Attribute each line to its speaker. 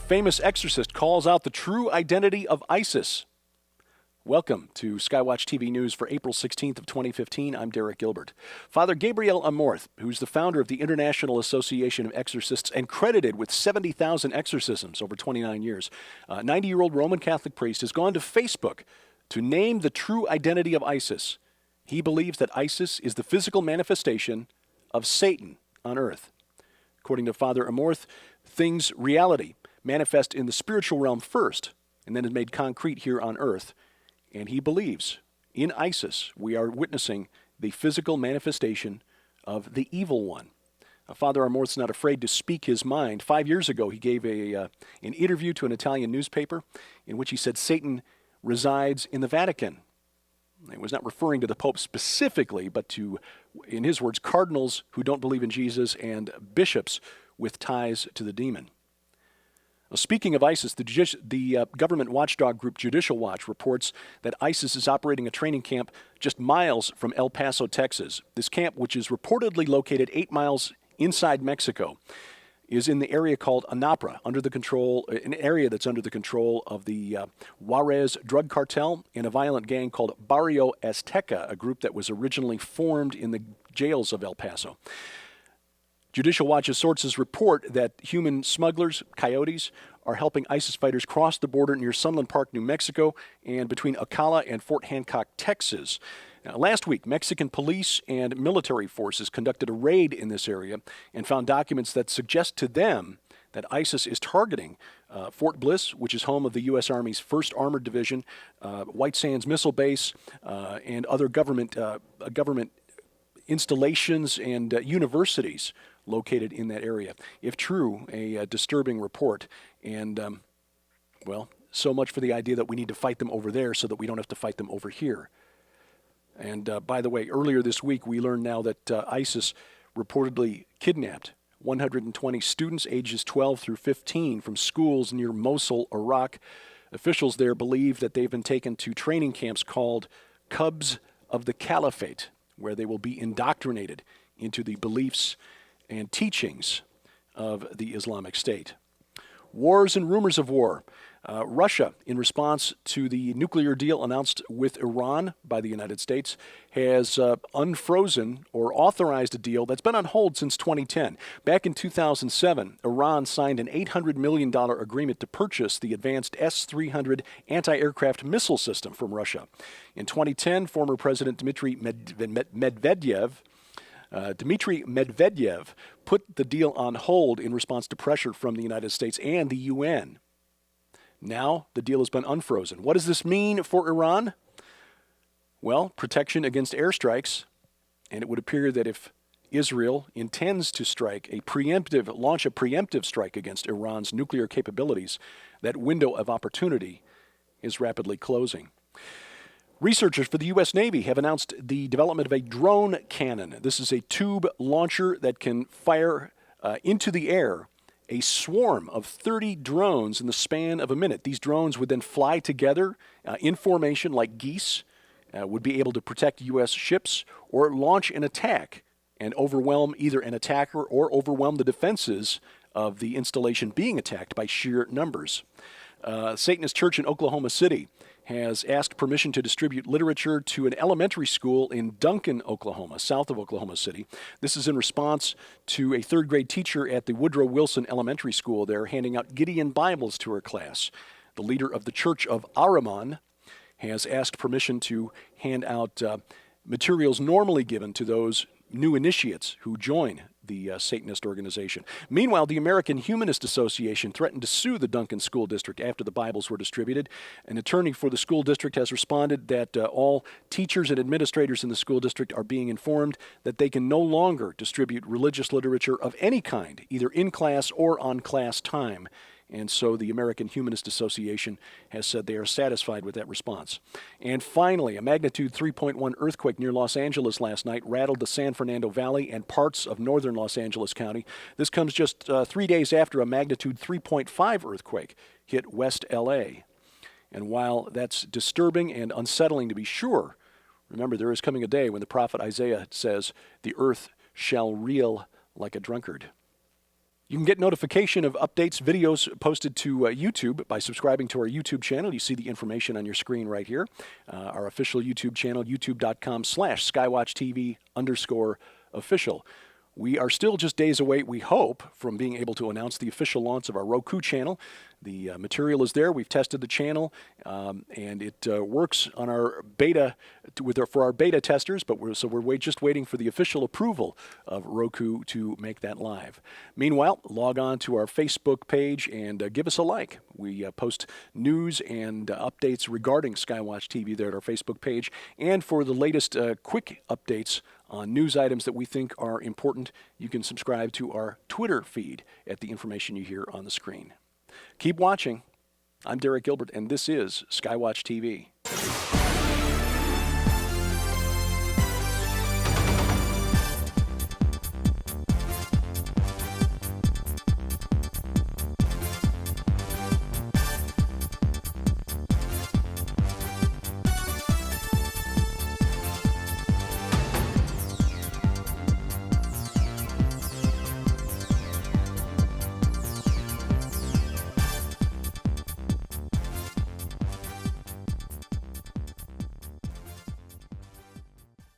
Speaker 1: famous exorcist calls out the true identity of ISIS. Welcome to Skywatch TV News for April 16th of 2015. I'm Derek Gilbert. Father Gabriel Amorth, who's the founder of the International Association of Exorcists and credited with 70,000 exorcisms over 29 years, a 90-year-old Roman Catholic priest, has gone to Facebook to name the true identity of ISIS. He believes that ISIS is the physical manifestation of Satan on earth. According to Father Amorth, reality manifest in the spiritual realm first and then is made concrete here on earth. And he believes in ISIS we are witnessing the physical manifestation of the evil one. Father Amorth's not afraid to speak his mind. 5 years ago, he gave an interview to an Italian newspaper in which he said Satan resides in the Vatican. He was not referring to the Pope specifically, but to, in his words, cardinals who don't believe in Jesus and bishops with ties to the demon. Well, speaking of ISIS, the government watchdog group Judicial Watch reports that ISIS is operating a training camp just miles from El Paso, Texas. This camp, which is reportedly located 8 miles inside Mexico, is in the area called Anapra, an area that's under the control of the Juarez drug cartel and a violent gang called Barrio Azteca, a group that was originally formed in the jails of El Paso. Judicial Watch's sources report that human smugglers, coyotes, are helping ISIS fighters cross the border near Sunland Park, New Mexico, and between Ocala and Fort Hancock, Texas. Now, last week, Mexican police and military forces conducted a raid in this area and found documents that suggest to them that ISIS is targeting Fort Bliss, which is home of the U.S. Army's 1st Armored Division, White Sands Missile Base, and other government installations and universities located in that area. If true, a disturbing report. And, so much for the idea that we need to fight them over there so that we don't have to fight them over here. And by the way, earlier this week, we learned now that ISIS reportedly kidnapped 120 students ages 12 through 15 from schools near Mosul, Iraq. Officials there believe that they've been taken to training camps called Cubs of the Caliphate, where they will be indoctrinated into the beliefs and teachings of the Islamic State. Wars and rumors of war. Russia, in response to the nuclear deal announced with Iran by the United States, has unfrozen or authorized a deal that's been on hold since 2010. Back in 2007, Iran signed an $800 million agreement to purchase the advanced S-300 anti-aircraft missile system from Russia. In 2010, former President Dmitry Medvedev put the deal on hold in response to pressure from the United States and the UN. Now, the deal has been unfrozen. What does this mean for Iran? Well, protection against airstrikes, and it would appear that if Israel intends to launch a preemptive strike against Iran's nuclear capabilities, that window of opportunity is rapidly closing. Researchers for the U.S. Navy have announced the development of a drone cannon. This is a tube launcher that can fire into the air a swarm of 30 drones in the span of a minute. These drones would then fly together in formation like geese, would be able to protect U.S. ships or launch an attack and overwhelm either an attacker or overwhelm the defenses of the installation being attacked by sheer numbers. Satanist Church in Oklahoma City has asked permission to distribute literature to an elementary school in Duncan, Oklahoma, south of Oklahoma City. This is in response to a third-grade teacher at the Woodrow Wilson Elementary School there handing out Gideon Bibles to her class. The leader of the Church of Ahriman has asked permission to hand out materials normally given to those new initiates who join the Satanist organization. Meanwhile, the American Humanist Association threatened to sue the Duncan School District after the Bibles were distributed. An attorney for the school district has responded that all teachers and administrators in the school district are being informed that they can no longer distribute religious literature of any kind, either in class or on class time. And so the American Humanist Association has said they are satisfied with that response. And finally, a magnitude 3.1 earthquake near Los Angeles last night rattled the San Fernando Valley and parts of northern Los Angeles County. This comes just 3 days after a magnitude 3.5 earthquake hit West L.A. And while that's disturbing and unsettling to be sure, remember there is coming a day when the prophet Isaiah says, "The earth shall reel like a drunkard." You can get notification of updates, videos posted to YouTube by subscribing to our YouTube channel. You see the information on your screen right here. Our official YouTube channel, youtube.com/SkywatchTV_official. We are still just days away, we hope, from being able to announce the official launch of our Roku channel. The material is there. We've tested the channel, and it works on our beta for our beta testers. But we're just waiting for the official approval of Roku to make that live. Meanwhile, log on to our Facebook page and give us a like. We post news and updates regarding Skywatch TV there at our Facebook page. And for the latest quick updates on news items that we think are important, you can subscribe to our Twitter feed at the information you hear on the screen. Keep watching. I'm Derek Gilbert, and this is Skywatch TV.